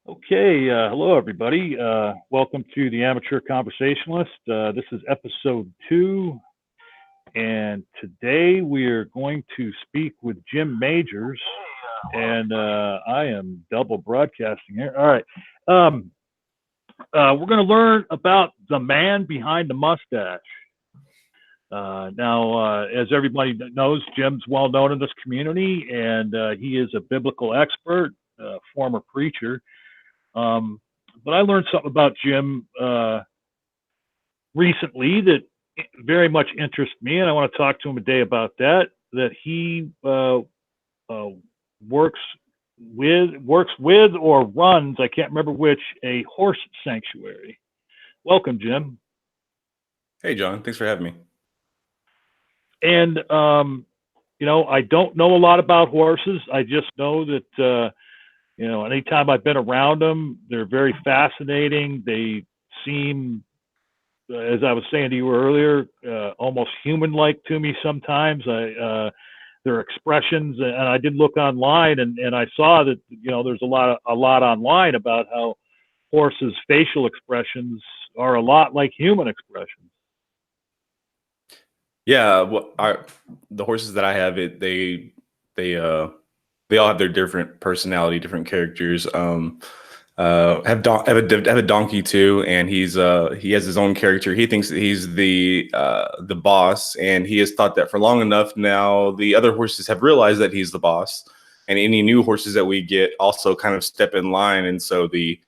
Okay, hello everybody. Welcome to the Amateur Conversationalist. This is episode 2, and today we are going to speak with Jim Majors, and I am double broadcasting here. All right, we're going to learn about the man behind the mustache. Now, as everybody knows, Jim's well known in this community, and he is a biblical expert, former preacher. But I learned something about Jim recently that very much interests me, and I want to talk to him today about that. That he uh, works works with or runs, I can't remember which, a horse sanctuary. Welcome, Jim. Hey, John. Thanks for having me. And I don't know a lot about horses. I just know that anytime I've been around them, they're very fascinating. They seem, as I was saying to you earlier, almost human-like to me sometimes. Their expressions, and I did look online, and I saw that there's a lot online about how horses' facial expressions are a lot like human expressions. Yeah, the horses that I have, they they all have their different personality, different characters. Have a donkey too, and he has his own character. He thinks that he's the boss, and he has thought that for long enough now. The other horses have realized that he's the boss, and any new horses that we get also kind of step in line. And so the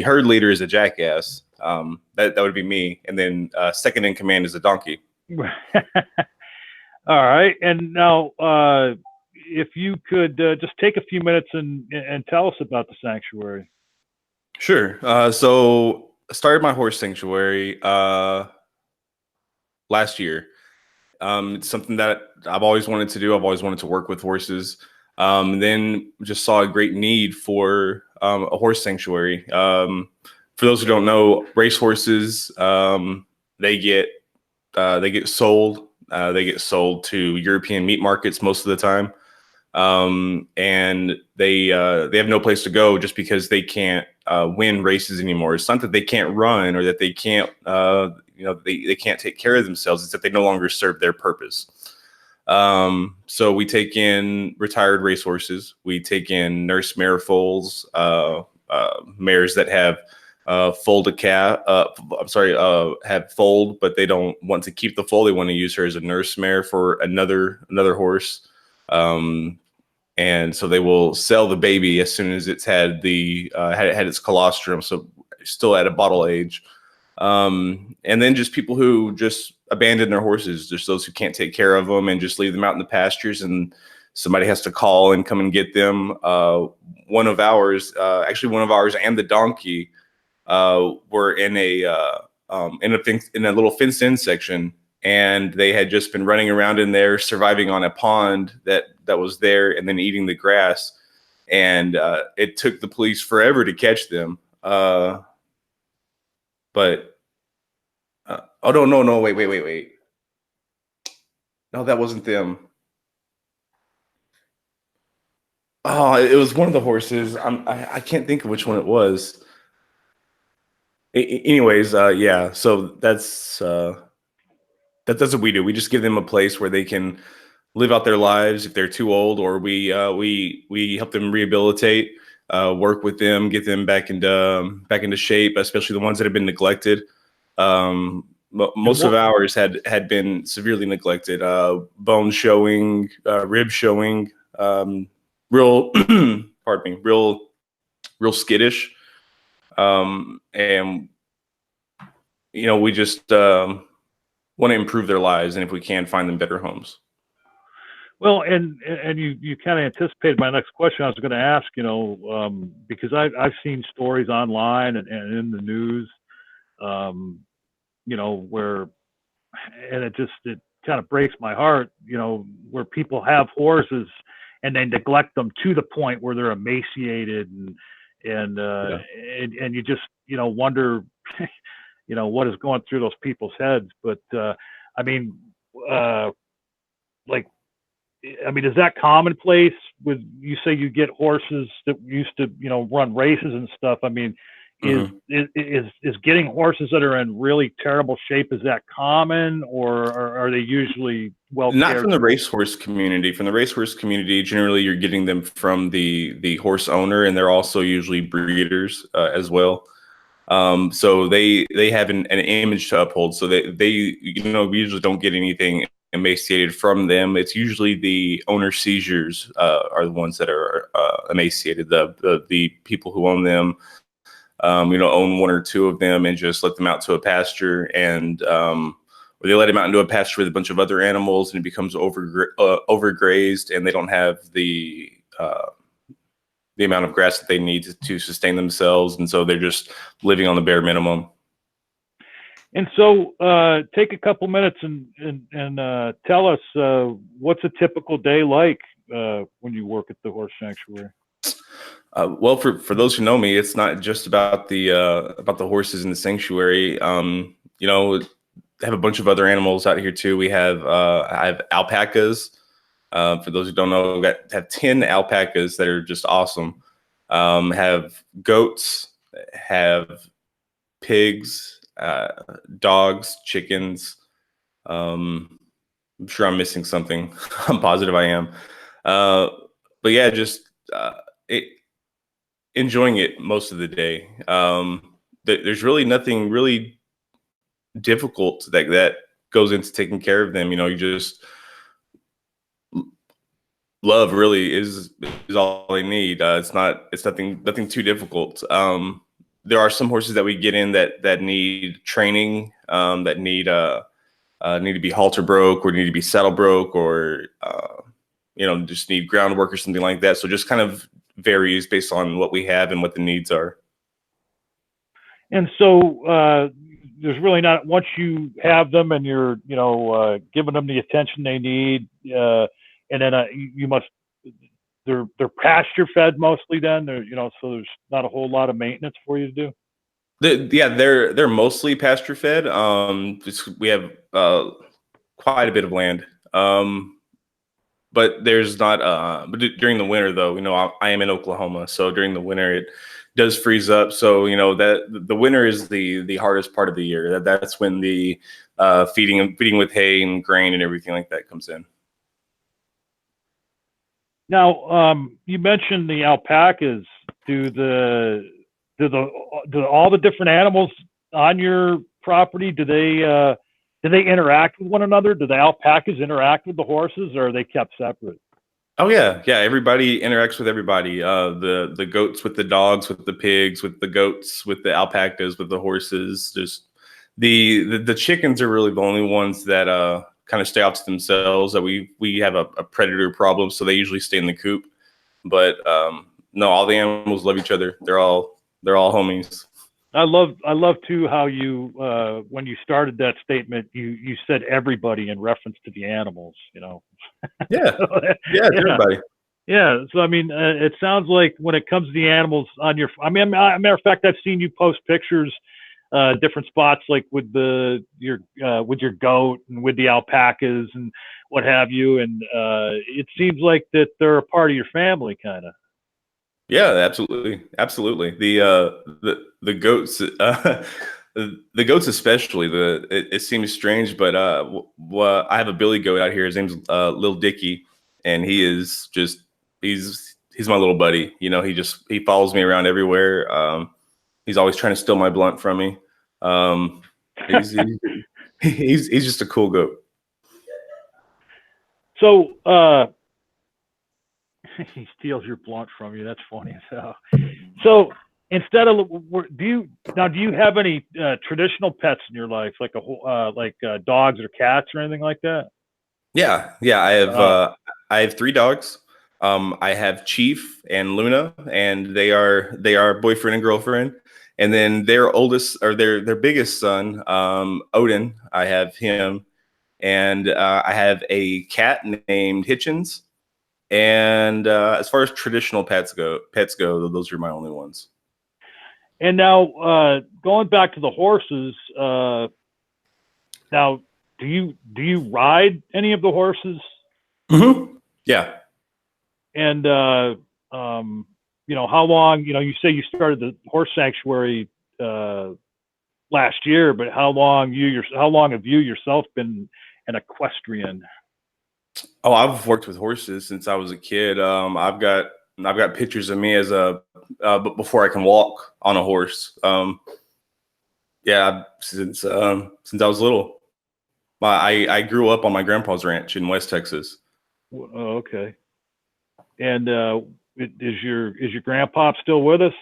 herd leader is a jackass. That would be me, and then second in command is a donkey. All right, and now if you could just take a few minutes and tell us about the sanctuary. Sure. So I started my horse sanctuary last year. It's something that I've always wanted to do. I've always wanted to work with horses. Then just saw a great need for a horse sanctuary. For those who don't know, race horses, they get they get sold. They get sold to European meat markets most of the time, and they have no place to go just because they can't win races anymore. It's not that they can't run or that they can't they can't take care of themselves. It's that they no longer serve their purpose. So we take in retired racehorses. We take in nurse mare foals, mares that have fold a calf. Have fold, but they don't want to keep the foal. They want to use her as a nurse mare for another horse. And so they will sell the baby as soon as it's had its colostrum, so still at a bottle age. And then just people who just abandon their horses, just those who can't take care of them and just leave them out in the pastures, and somebody has to call and come and get them. One of ours and the donkey were in a little fenced-in section, and they had just been running around in there, surviving on a pond that was there, and then eating the grass. And it took the police forever to catch them. But oh no, wait. No, that wasn't them. Oh, it was one of the horses. I can't think of which one it was. Anyways, yeah. So that's what we do. We just give them a place where they can live out their lives if they're too old, or we help them rehabilitate, work with them, get them back into shape, especially the ones that have been neglected. Most of ours had been severely neglected, bone showing, rib showing, real pardon me, real skittish, and we just want to improve their lives, and if we can, find them better homes. Well, and you kind of anticipated my next question. I was going to ask, because I've seen stories online and in the news, where, and it kind of breaks my heart, where people have horses and they neglect them to the point where they're emaciated Yeah. and you just wonder, what is going through those people's heads. But I mean, like I mean, is that commonplace with, you say you get horses that used to, you know, run races and stuff? I mean, is, Mhm. is getting horses that are in really terrible shape, is that common, or are they usually well Not cared from the for? racehorse community. From the racehorse community, generally you're getting them from the horse owner, and they're also usually breeders as well. So they have an image to uphold. So they we usually don't get anything emaciated from them. It's usually the owner seizures are the ones that are emaciated. The people who own them, own one or two of them and just let them out to a pasture, and or they let them out into a pasture with a bunch of other animals, and it becomes overgrazed, and they don't have the amount of grass that they need to sustain themselves, and so they're just living on the bare minimum. And so, take a couple minutes and tell us what's a typical day like when you work at the horse sanctuary. Well, for those who know me, it's not just about the horses in the sanctuary. I have a bunch of other animals out here too. I have alpacas. For those who don't know, have 10 alpacas that are just awesome. Have goats, have pigs, dogs, chickens. I'm sure I'm missing something. I'm positive I am. Uh, but yeah, just it, enjoying it most of the day. There's really nothing really difficult that goes into taking care of them. You just love really is all they need. It's nothing too difficult. There are some horses that we get in that need training, that need to be halter broke or need to be saddle broke, or just need groundwork or something like that. So just kind of varies based on what we have and what the needs are. And so, there's really not, once you have them and you're, giving them the attention they need, and then you must, they're pasture fed mostly. Then so there's not a whole lot of maintenance for you to do. Yeah, they're mostly pasture fed. We have quite a bit of land. But there's not. During the winter, though, I am in Oklahoma, so during the winter it does freeze up. So that the winter is the hardest part of the year. That's when the feeding with hay and grain and everything like that comes in. Now, you mentioned the alpacas. Do the do the do all the different animals on your property, do they interact with one another? Do the alpacas interact with the horses, or are they kept separate? Oh yeah, yeah. Everybody interacts with everybody. The goats with the dogs, with the pigs, with the goats, with the alpacas, with the horses. Just the chickens are really the only ones that kind of stay off to themselves. That we have a predator problem, so they usually stay in the coop. But no, all the animals love each other. They're all homies. I love too how you, when you started that statement, you said everybody in reference to the animals. Yeah, So, yeah, it's yeah, everybody. yeah. So I mean, it sounds like when it comes to the animals on your, I mean, matter of fact, I've seen you post pictures, different spots, like with your goat and with the alpacas and what have you, and it seems like that they're a part of your family, kind of. Yeah, absolutely, absolutely. The goats, the goats especially. It seems strange, but I have a Billy goat out here. His name's Lil Dicky, and he's my little buddy. He follows me around everywhere. He's always trying to steal my blunt from me. Um, he's, he's he's just a cool goat. So he steals your blunt from you. That's funny as hell. So instead of, do you have any traditional pets in your life, like dogs or cats or anything like that? Yeah, yeah. I have Uh, three dogs. I have Chief and Luna, and they are boyfriend and girlfriend. And then their oldest, or their biggest son, Odin. I have him, and I have a cat named Hitchens. And as far as traditional pets go, those are my only ones. and now, going back to the horses, now, do you ride any of the horses? Mhm. Yeah. And how long? You say you started the horse sanctuary last year, but how long have you yourself been an equestrian? Oh, I've worked with horses since I was a kid. I've got pictures of me as but before I can walk on a horse. Yeah, since I was little. I grew up on my grandpa's ranch in West Texas. Oh, okay. And is your grandpa still with us?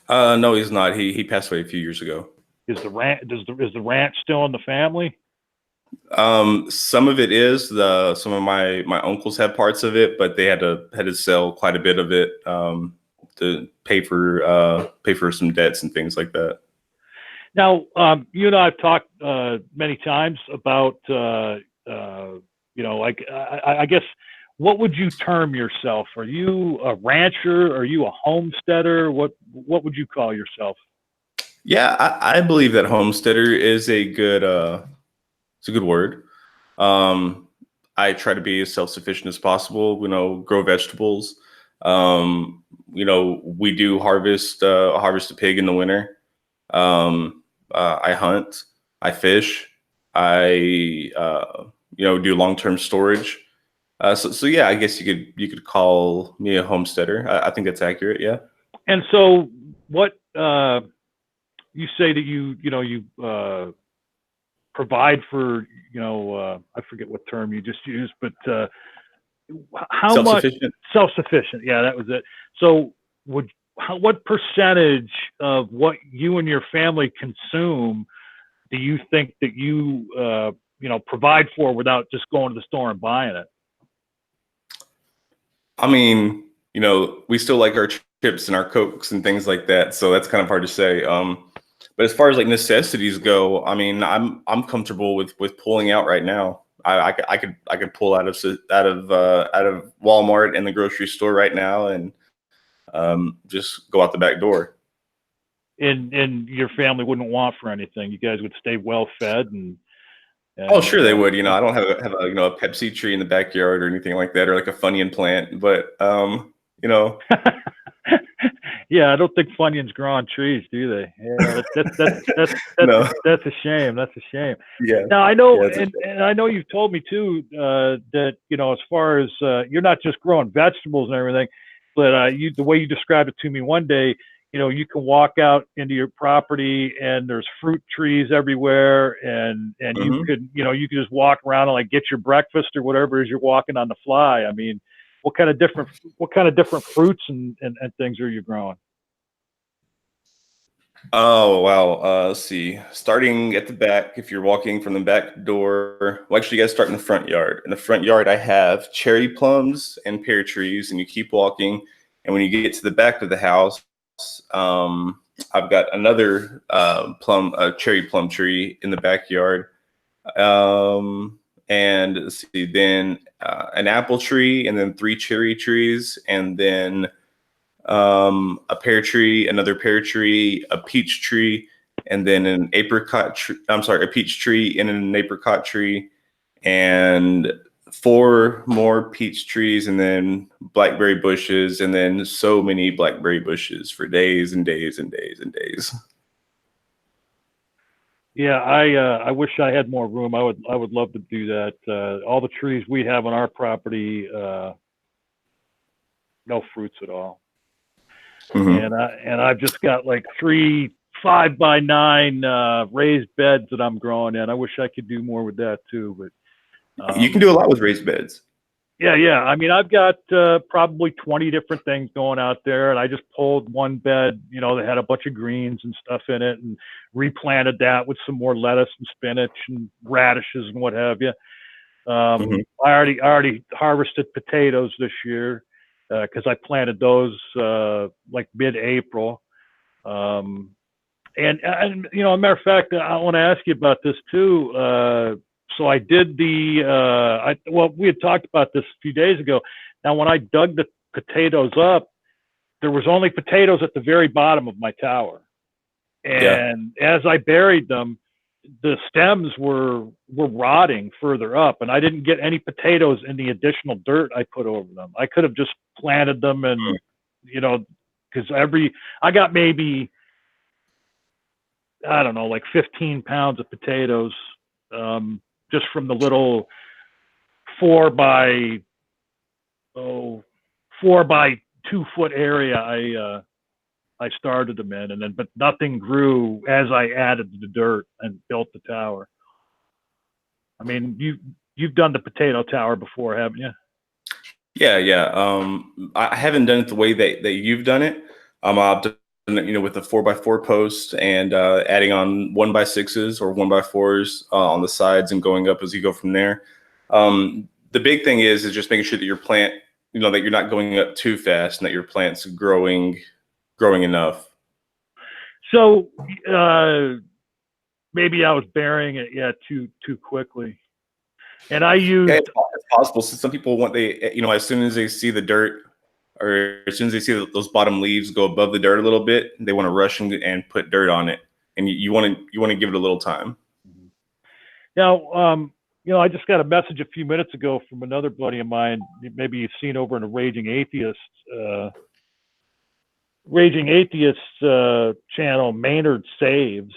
No, he's not. He passed away a few years ago. Is the ranch still in the family? Some of it is some of my uncles had parts of it, but they had to sell quite a bit of it to pay for some debts and things like that. Now, you and I have talked many times about, like I guess, what would you term yourself? Are you a rancher? Are you a homesteader? What would you call yourself? Yeah, I believe that homesteader is a good it's a good word. Um, I try to be as self sufficient as possible. Grow vegetables. We do harvest a pig in the winter. I hunt. I fish. I do long term storage. So yeah, I guess you could call me a homesteader. I think that's accurate. Yeah. And so, what you say that you provide for, I forget what term you just used, but how Self much sufficient. self-sufficient? Yeah, that was it. So, what percentage of what you and your family consume do you think that you provide for without just going to the store and buying it? I mean, we still like our chips and our cokes and things like that, so that's kind of hard to say. But as far as like necessities go, I mean, I'm comfortable with pulling out right now. I could pull out of Walmart and the grocery store right now and just go out the back door. And your family wouldn't want for anything. You guys would stay well fed Oh, and sure they would. I don't have a Pepsi tree in the backyard or anything like that, or like a Funyun plant. But you know, yeah, I don't think Funyuns grow on trees, do they? Yeah, no, that's a shame. That's a shame. yeah, Now I know, yeah, and I know you've told me too that as far as you're not just growing vegetables and everything, but the way you described it to me one day, you can walk out into your property and there's fruit trees everywhere, and you hmm could you could just walk around and like get your breakfast or whatever as you're walking on the fly. I mean, what kind of different fruits and things are you growing? Oh wow. Let's see. Starting at the back, if you're walking from the back door, well, actually, you guys start in the front yard. In the front yard, I have cherry plums and pear trees, and you keep walking. And when you get to the back of the house, I've got another cherry plum tree in the backyard. And let's see, then an apple tree, and then three cherry trees, and then a pear tree, another pear tree, a peach tree, and then an apricot tree. I'm sorry, a peach tree and an apricot tree, and four more peach trees, and then blackberry bushes, and then so many blackberry bushes for days and days and days and days. Yeah, I wish I had more room. I would love to do that. All the trees we have on our property, no fruits at all. hmm And I've just got like three 5x9 raised beds that I'm growing in. I wish I could do more with that too, but You can do a lot with raised beds. yeah, yeah. I mean, I've got probably 20 different things going out there, and I just pulled one bed, that had a bunch of greens and stuff in it, and replanted that with some more lettuce and spinach and radishes and what have you. hmm I already harvested potatoes this year because I planted those like mid-April. Um, and a matter of fact, I want to ask you about this too. So I did we had talked about this a few days ago. Now, when I dug the potatoes up, there was only potatoes at the very bottom of my tower. Yeah. And as I buried them, the stems were rotting further up, and I didn't get any potatoes in the additional dirt I put over them. I could have just planted them, and because I got maybe, I don't know, like 15 pounds of potatoes, just from the little 4 by 2 foot area I started them in, and then but nothing grew as I added the dirt and built the tower. I mean, you've done the potato tower before, haven't you? Yeah. I haven't done it the way that you've done it. I've done it, with the 4x4 post and adding on 1x6s or 1x4s on the sides and going up as you go from there. The big thing is just making sure that your plant, that you're not going up too fast and that your plant's growing enough. So maybe I was burying it too quickly, and I used. Yeah, it's possible. So some people as soon as they see the dirt, or as soon as they see those bottom leaves go above the dirt a little bit, they want to rush and put dirt on it, and you want to give it a little time. Now, I just got a message a few minutes ago from another buddy of mine. Maybe you've seen over in the Raging Atheist channel, Maynard Saves,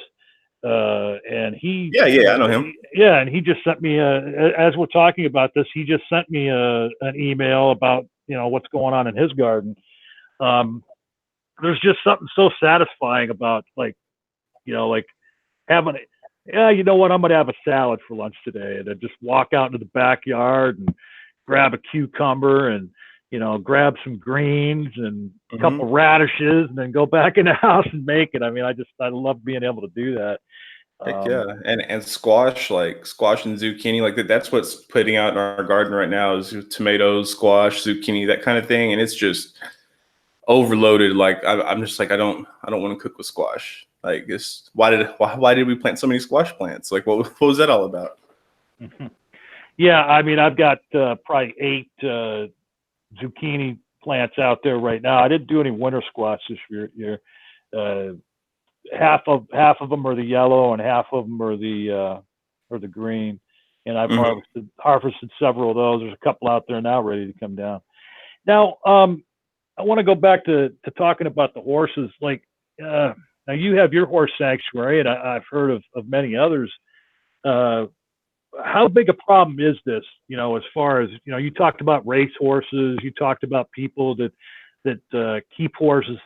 and he. Yeah, I know him. Yeah, and he just sent me as we're talking about this, he just sent me an email about what's going on in his garden. There's just something so satisfying about like having it. Yeah, you know what? I'm gonna have a salad for lunch today, and then just walk out into the backyard and grab a cucumber and grab some greens and a couple radishes, and then go back in the house and make it. I mean, I love being able to do that. Heck yeah, and squash, like squash and zucchini, like that. That's what's putting out in our garden right now is tomatoes, squash, zucchini, that kind of thing, and it's just overloaded. Like I'm just like I don't want to cook with squash. Like this, why did we plant so many squash plants? Like what was that all about? Yeah, I mean I've got probably 8 zucchini plants out there right now. I didn't do any winter squash this year. Half of them are the yellow and half of them are the green, and I've harvested several of those. There's a couple out there now ready to come down. Now, I want to go back to talking about the horses. Like now, you have your horse sanctuary, and I've heard of many others. How big a problem is this? As far as you talked about race horses, you talked about people that keep horses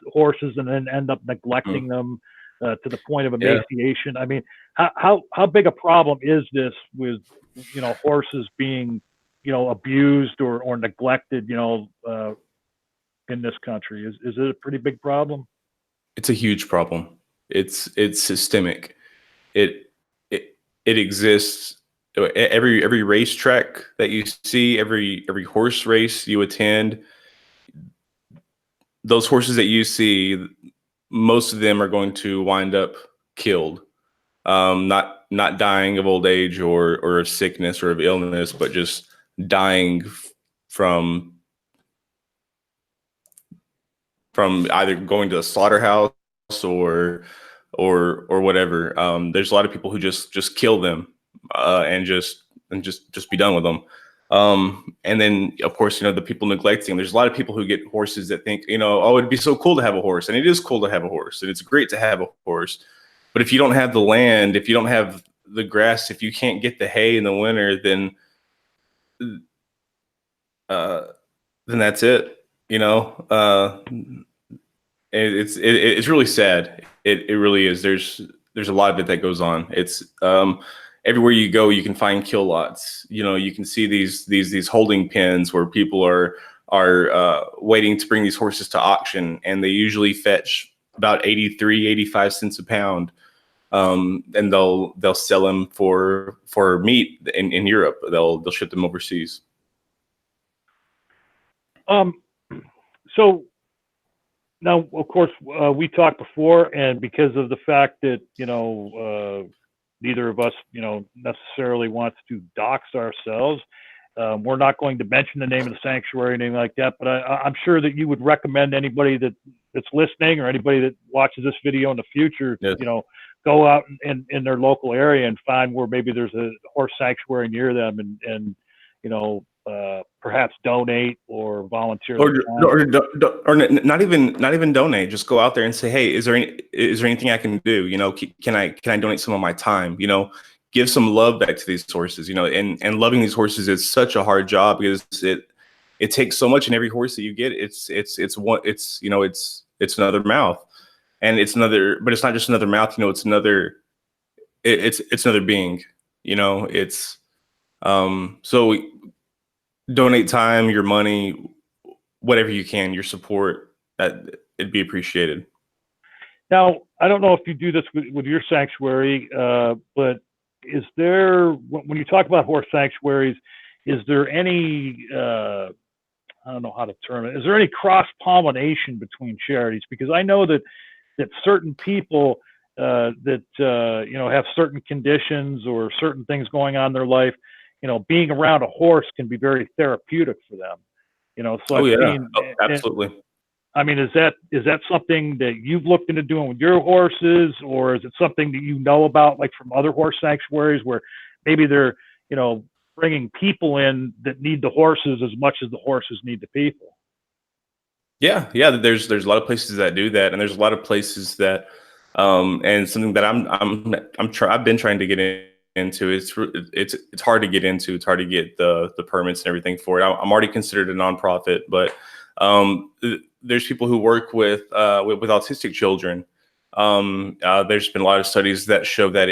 and then end up neglecting them. To the point of emaciation. I mean, how big a problem is this with horses being abused or neglected in this country? Is it a pretty big problem? It's a huge problem. It's systemic. It exists. Every racetrack that you see, every horse race you attend, those horses that you see, most of them are going to wind up killed, not dying of old age or of sickness or of illness, but just dying from either going to a slaughterhouse or whatever. There's a lot of people who just kill them and just be done with them. And then of course, the people neglecting, there's a lot of people who get horses that think, oh, it'd be so cool to have a horse. And it is cool to have a horse and it's great to have a horse. But if you don't have the land, if you don't have the grass, if you can't get the hay in the winter, then that's it. It's really sad. It really is. There's a lot of it that goes on. It's everywhere you go, you can find kill lots. You can see these holding pens where people are waiting to bring these horses to auction, and they usually fetch about 85 cents a pound. And they'll sell them for meat in Europe. They'll ship them overseas. So now, of course, we talked before, and because of the fact that neither of us, necessarily wants to dox ourselves, we're not going to mention the name of the sanctuary or anything like that. But I'm sure that you would recommend anybody that's listening or anybody that watches this video in the future, Yes. go out in their local area and find where maybe there's a horse sanctuary near them, and perhaps donate or volunteer or their time. not even donate. Just go out there and say, hey, is there anything I can do? Can I donate some of my time? Give some love back to these horses. And loving these horses is such a hard job because it takes so much. And every horse that you get, it's another mouth, and but it's not just another mouth. It's another being. It's so donate time, your money, whatever you can, your support. That it'd be appreciated. Now, I don't know if you do this with your sanctuary, but is there, when you talk about horse sanctuaries, is there any, I don't know how to term it, is there any cross pollination between charities? Because I know that certain people have certain conditions or certain things going on in their life, being around a horse can be very therapeutic for them. So Oh I've yeah, seen, absolutely. I mean, is that something that you've looked into doing with your horses, or is it something that you know about, like from other horse sanctuaries, where maybe they're, bringing people in that need the horses as much as the horses need the people? Yeah. There's a lot of places that do that, and there's a lot of places that, and something that I've been trying to get into. It's hard to get into. It's hard to get the permits and everything for it. I'm already considered a nonprofit, but there's people who work with autistic children. There's been a lot of studies that show that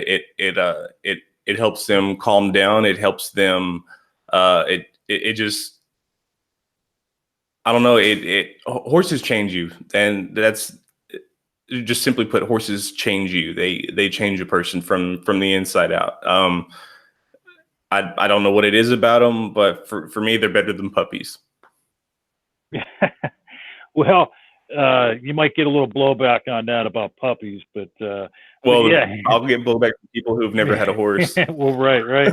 it helps them calm down. It helps them. It just, I don't know. Horses change you, and that's just simply put. Horses change you. They change a person from the inside out. I don't know what it is about them, but for me, they're better than puppies. Well, you might get a little blowback on that about puppies, but Well, yeah. I'll get blowback from people who've never had a horse. Well, right.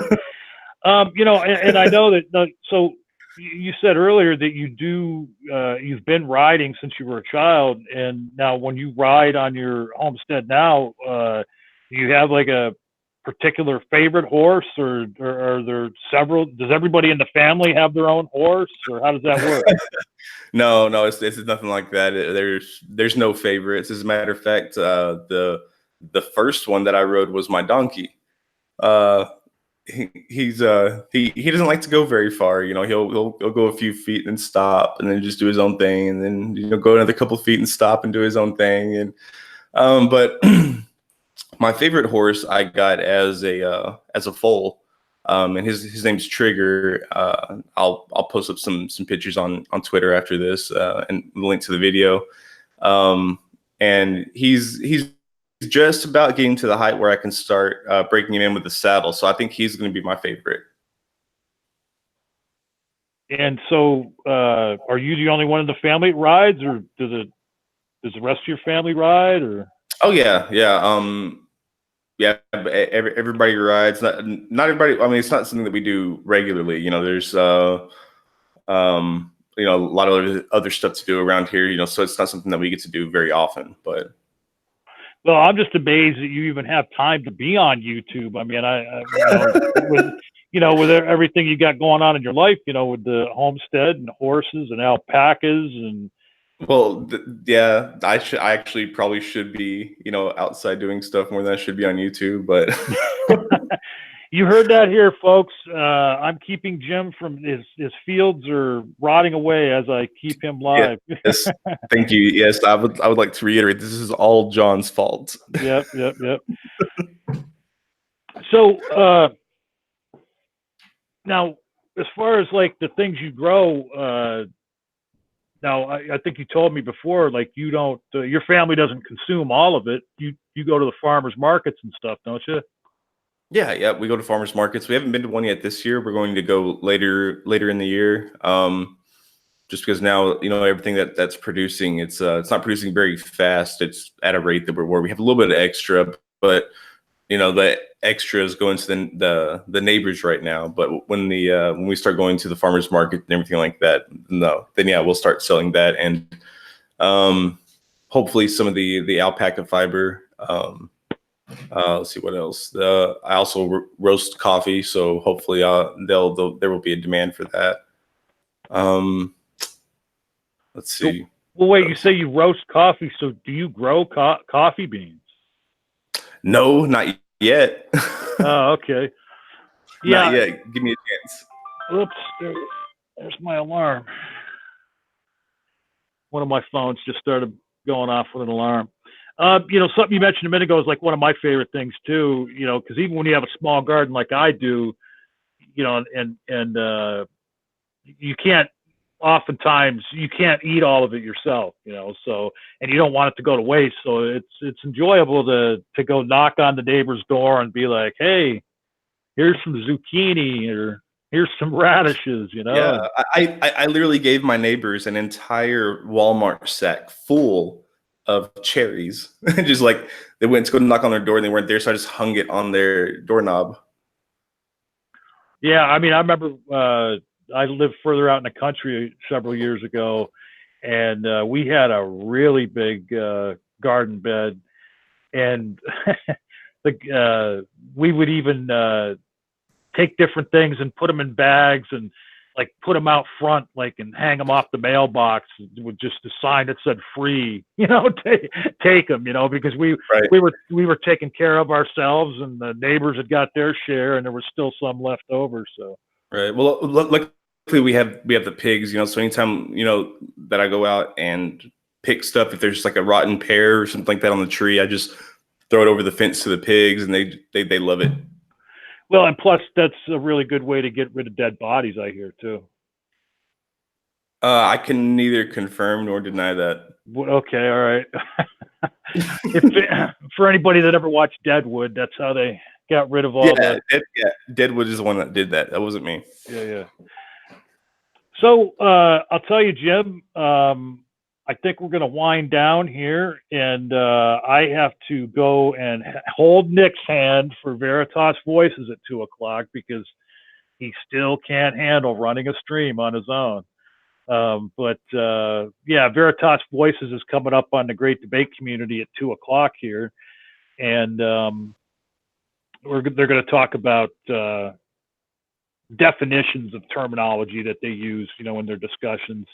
And I know that. So you said earlier that you've been riding since you were a child, and now when you ride on your homestead now, do you have like a particular favorite horse, or are there several? Does everybody in the family have their own horse, or how does that work? No, it's nothing like that. There's no favorites. As a matter of fact, the first one that I rode was my donkey. Uh, he doesn't like to go very far. He'll go a few feet and stop, and then just do his own thing, and then go another couple of feet and stop and do his own thing. And but my favorite horse I got as a foal, and his name's Trigger. I'll post up some pictures on Twitter after this, and link to the video. And he's just about getting to the height where I can start breaking him in with the saddle. So I think he's going to be my favorite. And so, are you the only one in the family that rides, or does the rest of your family ride, or? Oh yeah. Yeah, everybody rides. Not everybody. I mean, it's not something that we do regularly. There's a lot of other stuff to do around here. So it's not something that we get to do very often. But well, I'm just amazed that you even have time to be on YouTube. I mean, with everything you got going on in your life, with the homestead and horses and alpacas and. Well, yeah, I actually probably should be, outside doing stuff more than I should be on YouTube, but. You heard that here, folks. I'm keeping Jim from his fields are rotting away as I keep him live. Yes, thank you. Yes, I would like to reiterate, this is all John's fault. Yep. So now, as far as like the things you grow, now I think you told me before, like you don't, your family doesn't consume all of it. You go to the farmers markets and stuff, don't you? Yeah, we go to farmers markets. We haven't been to one yet this year. We're going to go later in the year. Just because now everything that's producing, it's not producing very fast. It's at a rate that where we have a little bit of extra, but the extras go into the neighbors right now. But when we start going to the farmers market and everything like that, then yeah, we'll start selling that, and hopefully some of the alpaca fiber. Let's see what else. I also roast coffee, so hopefully there will be a demand for that. Let's So, see. well, wait, What you else? say you roast coffee. So do you grow coffee beans? No, not yet. Oh, okay. Not Yeah. yet. Give me a chance. Oops. There's my alarm. One of my phones just started going off with an alarm. Something you mentioned a minute ago is like one of my favorite things too. Because even when you have a small garden like I do, and you can't. Oftentimes, you can't eat all of it yourself. So and you don't want it to go to waste. So it's enjoyable to go knock on the neighbor's door and be like, hey, here's some zucchini or here's some radishes. Yeah, And I literally gave my neighbors an entire Walmart sack full of cherries. Just like they went to go knock on their door and they weren't there, so I just hung it on their doorknob. yeah, I mean, I remember I lived further out in the country several years ago, and we had a really big garden bed, and we would even take different things and put them in bags and like put them out front, like and hang them off the mailbox with just a sign that said "free," take them, because we Right. we were taking care of ourselves, and the neighbors had got their share, and there was still some left over. So. Right. Well, luckily we have the pigs, so anytime, that I go out and pick stuff, if there's like a rotten pear or something like that on the tree, I just throw it over the fence to the pigs and they love it. Well, and plus that's a really good way to get rid of dead bodies, I hear too. I can neither confirm nor deny that. Okay, all right. if For anybody that ever watched Deadwood, that's how they got rid of all Yeah, the. Deadwood is the one that did that. That wasn't me. Yeah, yeah. So I'll tell you, Jim. I think we're going to wind down here, and I have to go and hold Nick's hand for Veritas Voices at 2 o'clock because he still can't handle running a stream on his own. Yeah, Veritas Voices is coming up on the Great Debate Community at 2 o'clock here, and they're going to talk about definitions of terminology that they use, in their discussions,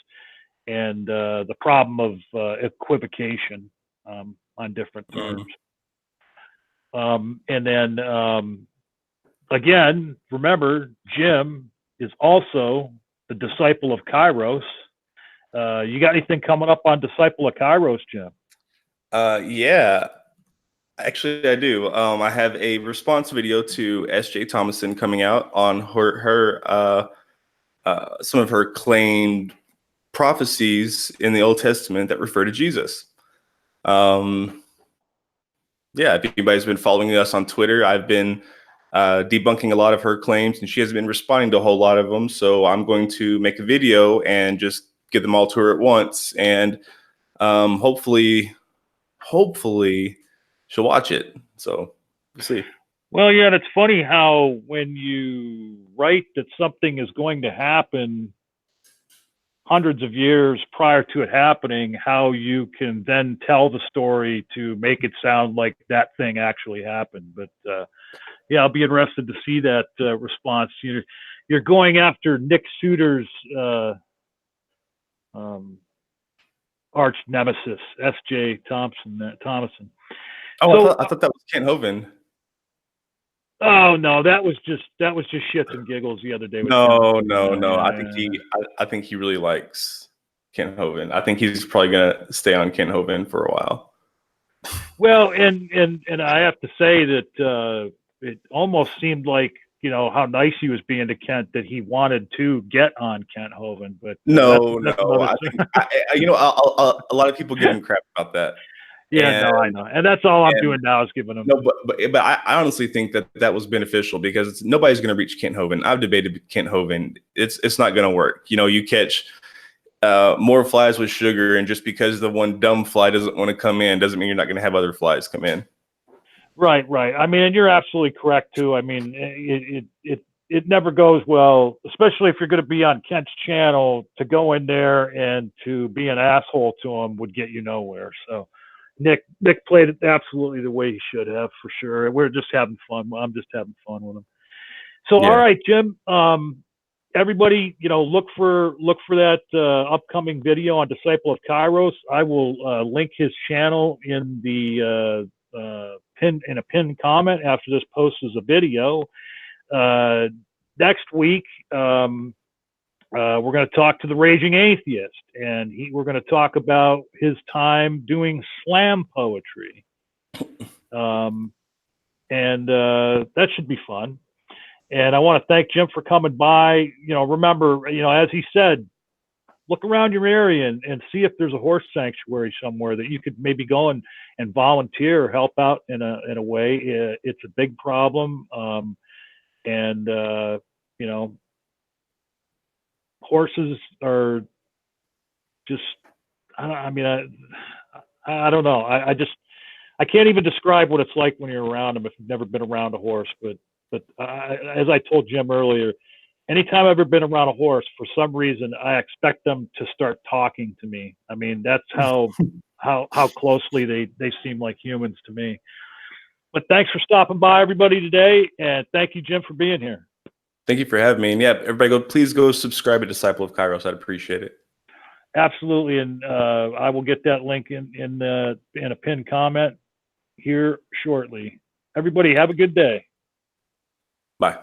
and the problem of equivocation on different terms. And then again, remember, Jim is also the disciple of Kairos. You got anything coming up on Disciple of Kairos, Jim? Yeah, actually I do. I have a response video to S.J. Thomason coming out on her some of her claimed prophecies in the Old Testament that refer to Jesus. Yeah, if anybody's been following us on Twitter, I've been debunking a lot of her claims, and she hasn't been responding to a whole lot of them. So I'm going to make a video and just get them all to her at once, and hopefully she'll watch it. So we'll see. Well, yeah, and it's funny how when you write that something is going to happen hundreds of years prior to it happening, how you can then tell the story to make it sound like that thing actually happened. But yeah, I'll be interested to see that response. You're going after Nick Suter's arch nemesis, S.J. Thomason. Oh, So, I thought that was Kent Hovind. oh no, that was just shits and giggles the other day with No, Ken. no. I think he really likes Kent Hovind. I think he's probably gonna stay on Kent Hovind for a while. Well, and I have to say that it almost seemed like how nice he was being to Kent that he wanted to get on Kent Hovind, but No, that's another I thing. think a lot of people give him crap about that. Yeah, And no, I know, and that's all I'm and doing now is giving him. no, but I honestly think that was beneficial because nobody's going to reach Kent Hovind. I've debated Kent Hovind. It's not going to work. You catch more flies with sugar, and just because the one dumb fly doesn't want to come in doesn't mean you're not going to have other flies come in. Right. I mean, and you're absolutely correct too. I mean, it never goes well, especially if you're going to be on Kent's channel. To go in there and to be an asshole to him would get you nowhere. So, Nick played it absolutely the way he should have, for sure. We're just having fun. I'm just having fun with him. So, all Yeah. right, Jim. Everybody, look for that upcoming video on Disciple of Kairos. I will link his channel in the pinned comment after this post is a video. Next week, we're going to talk to the Raging Atheist, and we're going to talk about his time doing slam poetry. And that should be fun. And I want to thank Jim for coming by. Remember, as he said, look around your area and see if there's a horse sanctuary somewhere that you could maybe go and volunteer or help out in a way. It's a big problem. And horses are just, I don't know. I can't even describe what it's like when you're around them if you've never been around a horse. But as I told Jim earlier, anytime I've ever been around a horse, for some reason, I expect them to start talking to me. I mean, that's how closely they seem like humans to me. But thanks for stopping by, everybody, today, and thank you, Jim, for being here. Thank you for having me. And yeah, everybody please go subscribe to Disciple of Kairos. I'd appreciate it. Absolutely, and I will get that link in a pinned comment here shortly. Everybody, have a good day. Bye.